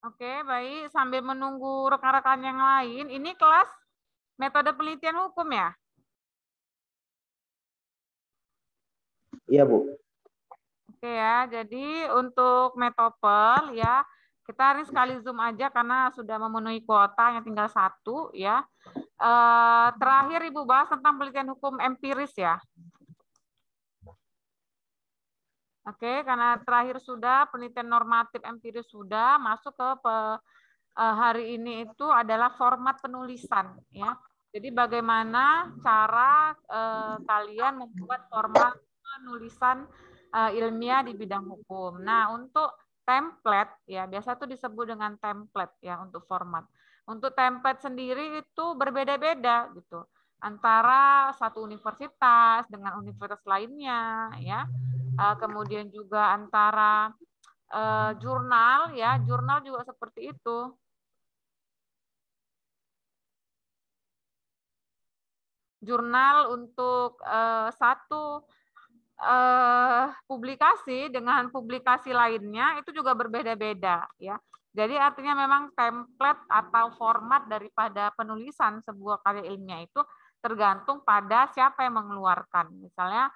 Oke, baik. Sambil menunggu rekan-rekan yang lain, ini kelas metode penelitian hukum ya? Iya, Bu. Oke ya, jadi untuk metopel ya, kita hari sekali Zoom aja karena sudah memenuhi kuota, yang tinggal 1 ya. Terakhir Ibu bahas tentang penelitian hukum empiris ya. Oke, karena terakhir sudah penelitian normatif empiris sudah masuk ke hari ini itu adalah format penulisan ya. Jadi bagaimana cara kalian membuat format penulisan ilmiah di bidang hukum. Nah, untuk template ya biasa itu disebut dengan template ya untuk format. Untuk template sendiri itu berbeda-beda gitu antara satu universitas dengan universitas lainnya ya. Kemudian juga antara jurnal ya, jurnal juga seperti itu. Jurnal untuk satu publikasi dengan publikasi lainnya itu juga berbeda-beda ya. Jadi artinya memang template atau format daripada penulisan sebuah karya ilmiah itu tergantung pada siapa yang mengeluarkan. Misalnya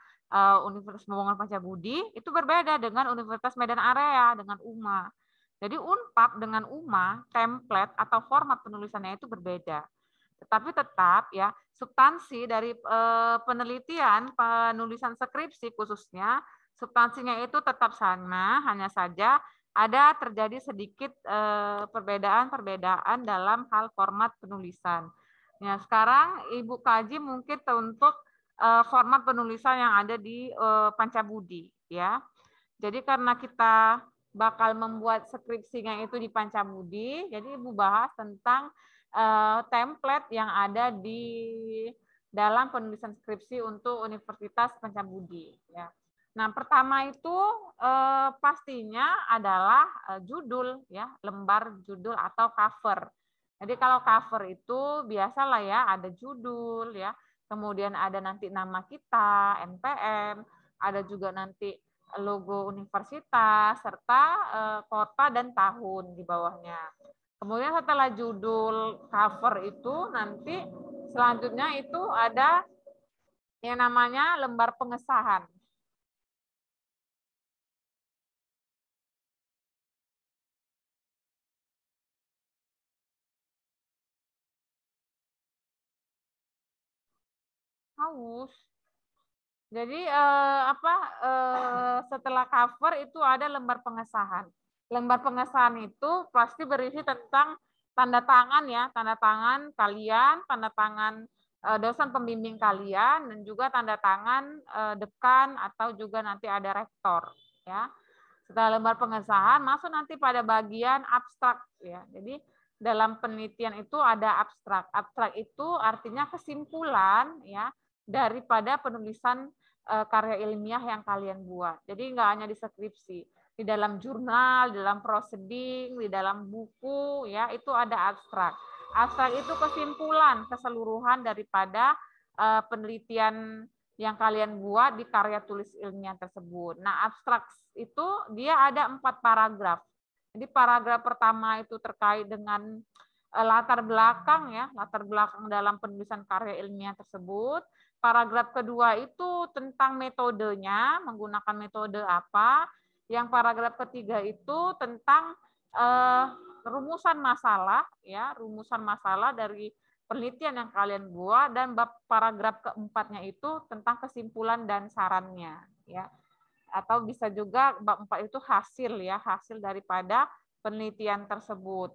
Universitas Pembangunan Pancabudi itu berbeda dengan Universitas Medan Area dengan UMA. Jadi Unpad dengan UMA template atau format penulisannya itu berbeda. Tetapi tetap ya substansi dari penelitian penulisan skripsi khususnya substansinya itu tetap sama, hanya saja ada terjadi sedikit perbedaan-perbedaan dalam hal format penulisan. Ya, sekarang Ibu kaji mungkin untuk format penulisan yang ada di Pancabudi ya. Jadi karena kita bakal membuat skripsinya itu di Pancabudi, jadi Ibu bahas tentang template yang ada di dalam penulisan skripsi untuk Universitas Pancabudi. Ya. Nah, pertama itu pastinya adalah judul, ya, lembar judul atau cover. Jadi kalau cover itu biasalah ya ada judul, ya, kemudian ada nanti nama kita, NPM, ada juga nanti logo universitas serta kota dan tahun di bawahnya. Kemudian setelah judul cover itu nanti selanjutnya itu ada yang namanya lembar pengesahan. Haus. Jadi setelah cover itu ada lembar pengesahan. Lembar pengesahan itu pasti berisi tentang tanda tangan ya, tanda tangan kalian, tanda tangan dosen pembimbing kalian, dan juga tanda tangan dekan atau juga nanti ada rektor ya. Setelah lembar pengesahan masuk nanti pada bagian abstrak ya. Jadi dalam penelitian itu ada abstrak. Abstrak itu artinya kesimpulan ya daripada penulisan karya ilmiah yang kalian buat. Jadi nggak hanya di skripsi, di dalam jurnal, di dalam proceeding, di dalam buku, ya itu ada abstrak. Abstrak itu kesimpulan keseluruhan daripada penelitian yang kalian buat di karya tulis ilmiah tersebut. Nah, abstrak itu dia ada 4 paragraf. Jadi paragraf pertama itu terkait dengan latar belakang ya, latar belakang dalam penulisan karya ilmiah tersebut. Paragraf kedua itu tentang metodenya, menggunakan metode apa. Yang paragraf ketiga itu tentang rumusan masalah, ya, rumusan masalah dari penelitian yang kalian buat, dan bab paragraf keempatnya itu tentang kesimpulan dan sarannya, ya. Atau bisa juga bab 4 itu hasil ya, hasil daripada penelitian tersebut.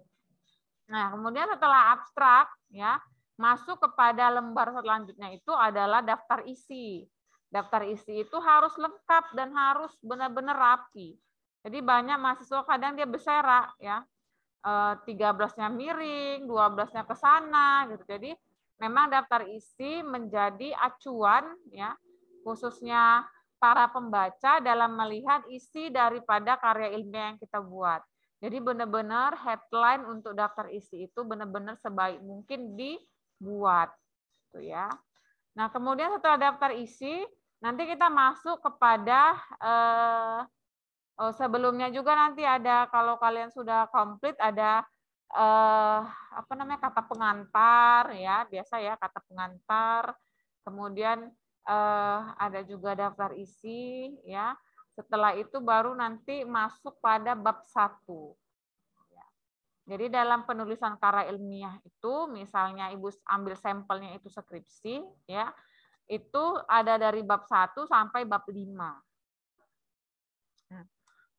Nah, kemudian setelah abstrak ya, masuk kepada lembar selanjutnya itu adalah daftar isi. Daftar isi itu harus lengkap dan harus benar-benar rapi. Jadi banyak mahasiswa kadang dia berserak ya. 13-nya miring, 12-nya ke sana gitu. Jadi memang daftar isi menjadi acuan ya, khususnya para pembaca dalam melihat isi daripada karya ilmiah yang kita buat. Jadi benar-benar headline untuk daftar isi itu benar-benar sebaik mungkin dibuat, gitu ya. Nah, kemudian setelah daftar isi, nanti kita masuk kepada Oh, sebelumnya juga nanti ada, kalau kalian sudah komplit ada apa namanya, kata pengantar ya, biasa ya kata pengantar. Kemudian ada juga daftar isi ya. Setelah itu baru nanti masuk pada bab 1. Jadi dalam penulisan karya ilmiah itu, misalnya Ibu ambil sampelnya itu skripsi ya, itu ada dari bab 1 sampai bab 5.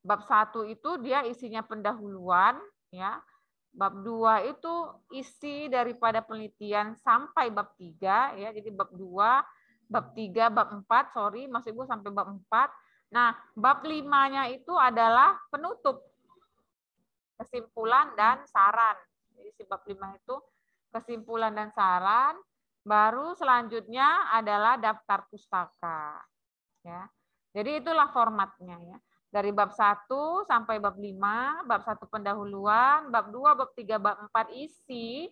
Bab 1 itu dia isinya pendahuluan ya. Bab 2 itu isi daripada penelitian sampai bab 3 ya. Jadi bab 2, bab 3, bab 4, sorry, Mas Ibu sampai bab 4. Nah, bab 5-nya itu adalah penutup, kesimpulan dan saran. Jadi si bab 5 itu kesimpulan dan saran, baru selanjutnya adalah daftar pustaka. Ya. Jadi itulah formatnya ya. Dari bab 1 sampai bab 5, bab 1 pendahuluan, bab 2, bab 3, bab 4 isi,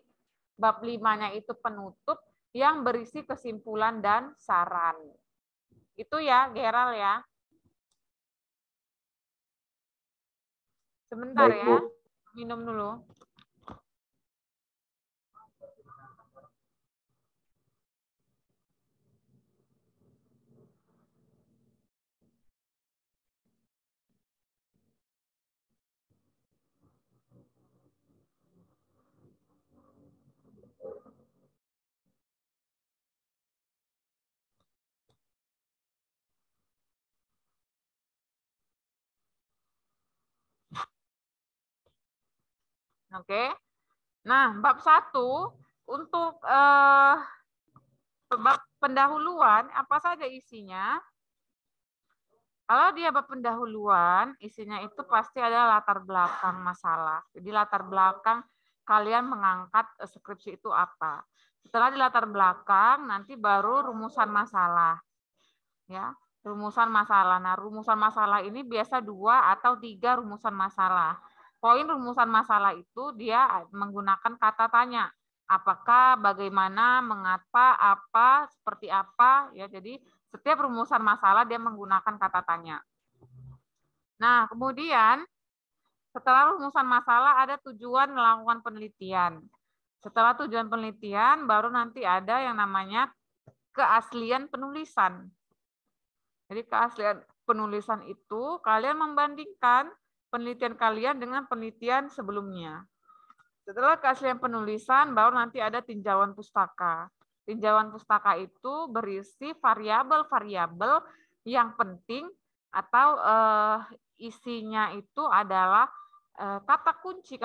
bab 5-nya itu penutup yang berisi kesimpulan dan saran. Itu ya, Geral ya. Sebentar Baik, ya, Bu. minum dulu. Oke. Nah, bab 1 untuk bab pendahuluan apa saja isinya? Kalau dia bab pendahuluan, isinya itu pasti ada latar belakang masalah. Jadi latar belakang kalian mengangkat skripsi itu apa. Setelah di latar belakang, nanti baru rumusan masalah. Ya, rumusan masalah. Nah, rumusan masalah ini biasa 2 atau 3 rumusan masalah. Poin rumusan masalah itu dia menggunakan kata tanya. Apakah, bagaimana, mengapa, apa, seperti apa. Ya, jadi setiap rumusan masalah dia menggunakan kata tanya. Nah, kemudian setelah rumusan masalah ada tujuan melakukan penelitian. Setelah tujuan penelitian, baru nanti ada yang namanya keaslian penulisan. Jadi keaslian penulisan itu kalian membandingkan penelitian kalian dengan penelitian sebelumnya. Setelah keaslian penulisan, baru nanti ada tinjauan pustaka. Tinjauan pustaka itu berisi variabel-variabel yang penting atau isinya itu adalah kata kunci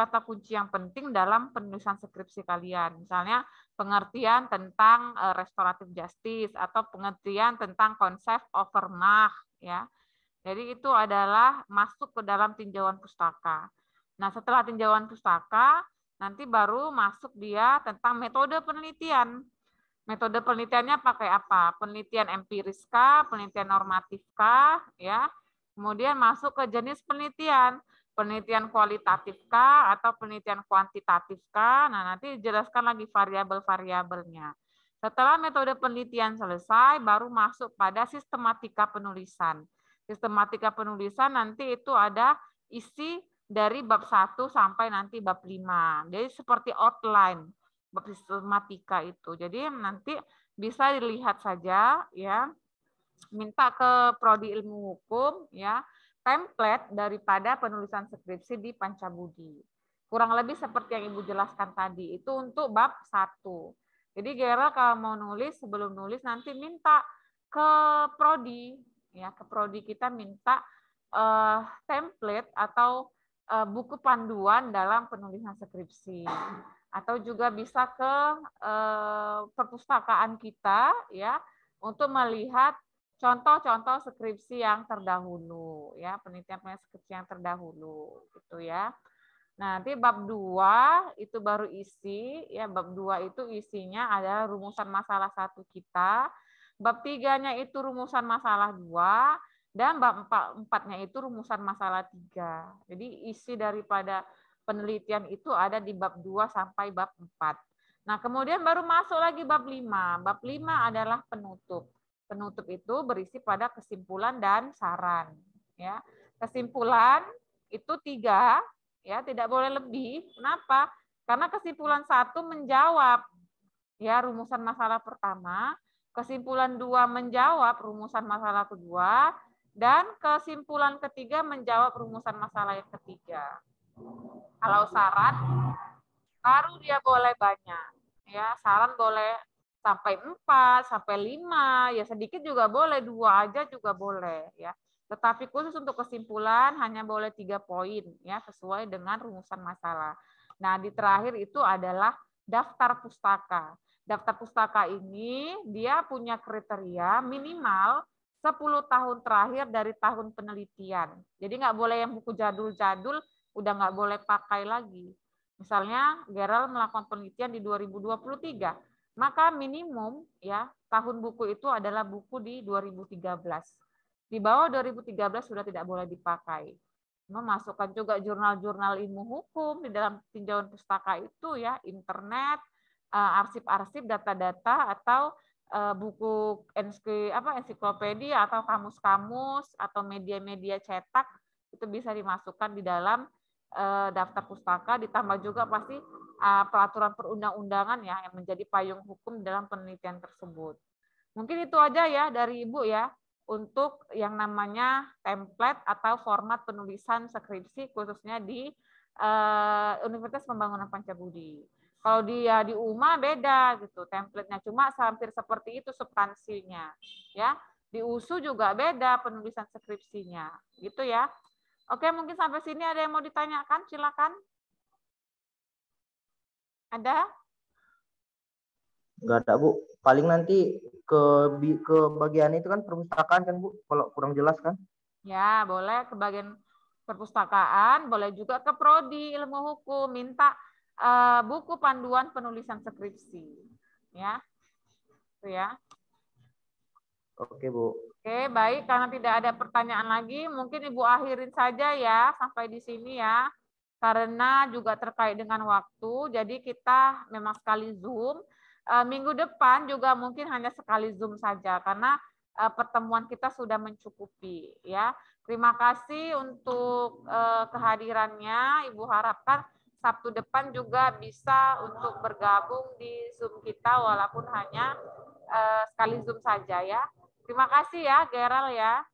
yang penting dalam penulisan skripsi kalian. Misalnya pengertian tentang restoratif justice atau pengertian tentang konsep Overmach ya. Jadi itu adalah masuk ke dalam tinjauan pustaka. Nah, setelah tinjauan pustaka nanti baru masuk dia tentang metode penelitian. Metode penelitiannya pakai apa? Penelitian empiris kah, penelitian normatif kah, ya. Kemudian masuk ke jenis penelitian. Penelitian kualitatif kah atau penelitian kuantitatif kah? Nah, nanti dijelaskan lagi variabel-variabelnya. Setelah metode penelitian selesai, baru masuk pada sistematika penulisan. Sistematika penulisan nanti itu ada isi dari bab 1 sampai nanti bab 5. Jadi seperti outline bab sistematika itu. Jadi nanti bisa dilihat saja ya, minta ke prodi ilmu hukum ya, template daripada penulisan skripsi di Pancabudi. Kurang lebih seperti yang Ibu jelaskan tadi, itu untuk bab 1. Jadi Gerald kalau mau nulis, sebelum nulis nanti minta ke prodi ya, ke prodi kita minta template atau buku panduan dalam penulisan skripsi. Atau juga bisa ke perpustakaan kita ya untuk melihat contoh-contoh skripsi yang terdahulu ya, penelitian skripsi yang terdahulu gitu ya. Nah, nanti bab 2 itu baru isi ya, bab 2 itu isinya adalah rumusan masalah 1 kita. Bab 3-nya itu rumusan masalah 2 dan bab 4-nya itu rumusan masalah 3. Jadi isi daripada penelitian itu ada di bab 2 sampai bab 4. Nah, kemudian baru masuk lagi bab 5. Bab 5 adalah penutup. Penutup itu berisi pada kesimpulan dan saran. Ya. Kesimpulan itu 3, ya, tidak boleh lebih. Kenapa? Karena kesimpulan 1 menjawab ya rumusan masalah pertama, kesimpulan 2 menjawab rumusan masalah kedua, dan kesimpulan ketiga menjawab rumusan masalah yang ketiga. Kalau saran, baru dia boleh banyak. Ya, saran boleh sampai 4, sampai 5, ya sedikit juga boleh, 2 aja juga boleh ya. Tetapi khusus untuk kesimpulan hanya boleh 3 poin ya, sesuai dengan rumusan masalah. Nah, di terakhir itu adalah daftar pustaka. Daftar pustaka ini dia punya kriteria minimal 10 tahun terakhir dari tahun penelitian. Jadi nggak boleh yang buku jadul-jadul, udah nggak boleh pakai lagi. Misalnya Gerald melakukan penelitian di 2023, maka minimum ya tahun buku itu adalah buku di 2013. Di bawah 2013 sudah tidak boleh dipakai. Memasukkan juga jurnal-jurnal ilmu hukum di dalam tinjauan pustaka itu ya, internet, arsip-arsip, data-data, atau buku ensiklopedia atau kamus-kamus atau media-media cetak itu bisa dimasukkan di dalam daftar pustaka, ditambah juga pasti peraturan perundang-undangan ya yang menjadi payung hukum dalam penelitian tersebut. Mungkin itu aja ya dari Ibu ya untuk yang namanya template atau format penulisan skripsi khususnya di Universitas Pembangunan Pancabudi. Kalau dia di UMA beda gitu, template-nya cuma hampir seperti itu substansinya ya. Di USU juga beda penulisan skripsinya. Gitu ya. Oke, mungkin sampai sini ada yang mau ditanyakan, silakan. Ada? Nggak ada, Bu. Paling nanti ke bagian itu kan perpustakaan kan, Bu, kalau kurang jelas kan. Ya, boleh ke bagian perpustakaan, boleh juga ke prodi ilmu hukum, minta buku panduan penulisan skripsi. Ya. Itu ya. Oke, Bu. Oke, baik. Karena tidak ada pertanyaan lagi, mungkin Ibu akhirin saja ya sampai di sini ya. Karena juga terkait dengan waktu, jadi kita memang sekali Zoom. Minggu depan juga mungkin hanya sekali Zoom saja, karena pertemuan kita sudah mencukupi. Ya, terima kasih untuk kehadirannya. Ibu harapkan Sabtu depan juga bisa untuk bergabung di Zoom kita, walaupun hanya sekali Zoom saja ya. Terima kasih ya, Gerald ya.